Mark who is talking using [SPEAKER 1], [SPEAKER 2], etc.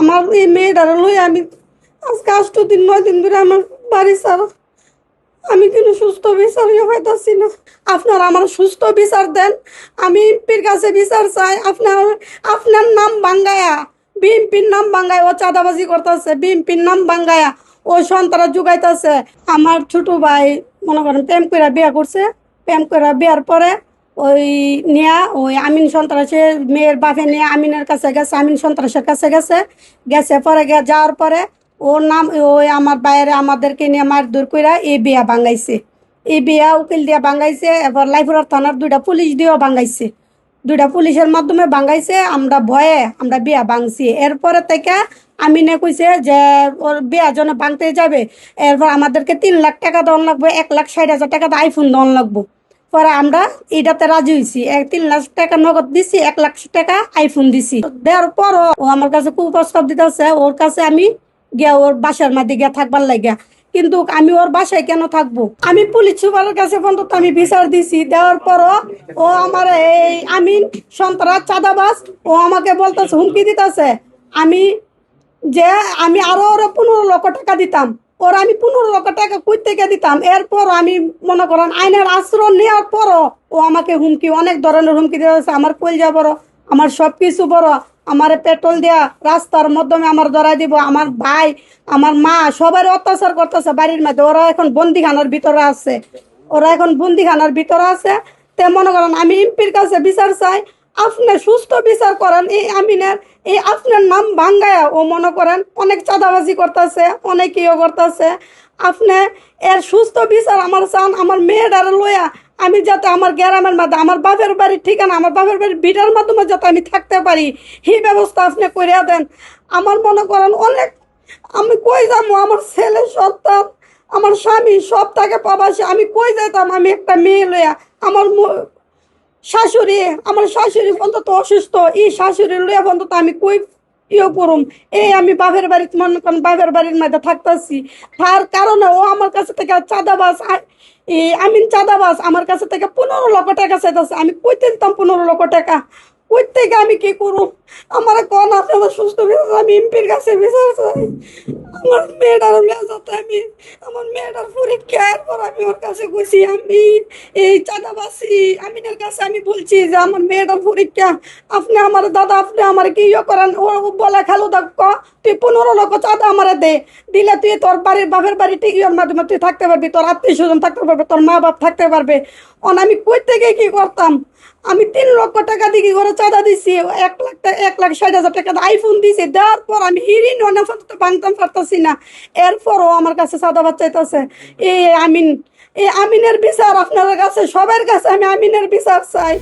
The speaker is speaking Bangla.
[SPEAKER 1] আমার এই মেয়েটার লই আমি আজকে 8 দিন 9 দিন ধরে আমার বাড়ি ছাড়া। আমি কিন্তু সুস্থ বিচার পাইতাছি না। আপনারা আমার সুস্থ বিচার দেন। আমি এমপির কাছে বিচার চাই। আপনার নাম বাঙ্গায়া, বিএমপির নাম বাঙ্গায় ও চাঁদাবাজি করতেছে, বিএমপির নাম বাঙ্গায়া ও সন্ত্রাস যুগাইতেছে। আমার ছোট ভাই মনে করেন প্রেম করে বিয়ে করছে, প্রেম করে বিয়ার পরে ওই নিয়া ওই আমিন সন্ত্রাসের মেয়ের বাপে নিয়ে আমিনের কাছে গেছে, আমিন সন্ত্রাসের কাছে গেছে, গেছে পরে যাওয়ার পরে ওর নাম ওই আমার বাইরে আমাদেরকে নিয়ে মারধর কইরা এই বিয়া ভাঙাইছে। এই বিয়া উকিল দিয়া ভাঙাইছে, এবার লাইফুরার থানার 2টা পুলিশ দিয়েও ভাঙাইছে, 2টা পুলিশের মাধ্যমে ভাঙাইছে। আমরা ভয়ে আমরা বিয়া ভাঙছি। এরপরে থেকে আমিনে কইছে যে ওর বিয়া জন্য ভাঙতে যাবে, এরপর আমাদেরকে 3 লাখ টাকা দেওয়ান লাগবে, 1,60,000 টাকা আইফোন দেওয়ান লাগবো। পরে আমরা এটাতে রাজি হয়েছি, 3 লাখ টাকা নগদ দিছি, 1 লাখ টাকা আইফোন দিছি। দেওয়ার পরও ও আমার কাছে কুপ্রস্তাব দিতেছে, ওর কাছে আমি গিয়া ওর বাসার মধ্যে গিয়া থাকবার লাগিয়া। কিন্তু আমি ওর বাসায় কেন থাকবো? আমি পুলিশ সুপারের কাছে পর্যন্ত আমি বিচার দিছি, দেওয়ার পরও ও আমার এই আমিন সন্ত্রাস চাঁদাবাজ ও আমাকে বলতেছে, হুমকি দিতেছে আমি আরো ওরা 15 লক্ষ টাকা দিতাম। ওরা আমি 15 লক্ষ টাকা কই থেকে দিতাম। এরপর আমি মনে করেন আইনের আশ্রয় নেওয়ার পরও ও আমাকে হুমকি, অনেক ধরনের হুমকি দিতেছে। আমার কলজা বড়, আমার সব কিছু বড়, আমার পেট্রোল দেয়া রাস্তার মাধ্যমে আমার ধরাই দিব, আমার ভাই আমার মা সবাই অত্যাচার করতেছে বাড়ির মধ্যে। ওরা এখন বন্দিখানার ভিতরে আছে, তে মনে করেন আমি এমপির কাছে বিচার চাই। আপনি সুস্থ বিচার করেন এই আমিনের, এই আপনার নাম ভাঙ্গায়া ও মনে করেন অনেক চাঁদাবাজি করতেছে, অনেক ইয়ে করতেছে। আপনি এর সুস্থ বিচার আমার চান। আমার মেয়েটারে লইয়া আমি যাতে আমার গ্রামের মধ্যে আমার বাপের বাড়ির ঠিকানা, আমার বাপের বাড়ির ভিটার মাধ্যমে যাতে আমি থাকতে পারি, এই ব্যবস্থা আপনি করে দেন। আমার মনে করেন অনেক, আমি কই যাবো? আমার ছেলে সন্তান, আমার স্বামী সব তাকে প্রবাসী, আমি কই যাইতাম? আমি একটা মেয়ে লইয়া, আমার আমার শাশুড়ি অন্তত অসুস্থ, এই শাশুড়ি লইয়া অন্তত আমি কই করুম? এই আমি বাপের বাড়িতে মনে করেন বাপের বাড়ির মধ্যে থাকতেছি, তার কারণে ও আমার কাছে থেকে চাঁদাবাজ, আমিন চাঁদাবাজ আমার কাছে থেকে 15 লক্ষ টাকা চাইতেছে। আমি কইতে দিতাম 15 লক্ষ টাকা, কই থেকে আমি কি করুম? আমার কোন আপনারা সুস্থ বিচার, আমি এমপির কাছে বিচার চাই। আমার মেয়েটার যাতে আমি, আমার মেয়েটার পরীক্ষার পর আমি ওর কাছে গেছি, আমি এই চাঁদাবাসী আমিনের কাছে আমি বলছি যে আমার মেয়েটার পরীক্ষা, আপনি আমার দাদা, আপনি আমার কি ইয়ে করেন? ও বলে খেলো দেখ, তুই 15 লক্ষ চাঁদা আমার দিলে তুই তোর বাড়ির বাপের বাড়ি টিকির মাধ্যমে তুই থাকতে পারবি, তোর আত্মীয় স্বজন থাকতে পারবে, তোর মা বাপ থাকতে পারবে। আমি কই থেকে কি করতাম? আমি 3 লক্ষ টাকা দিয়ে ঘরে চাঁদা দিছি, 1,60,000 টাকা আইফোন দিছি। দেওয়ার পর আমি হিরিন ভাঙতাম পারতাছি না। এরপরও আমার কাছে চাঁদাবাজ চাইতেছে। এই আমিনের বিচার আপনার কাছে, সবার কাছে আমি আমিনের বিচার চাই।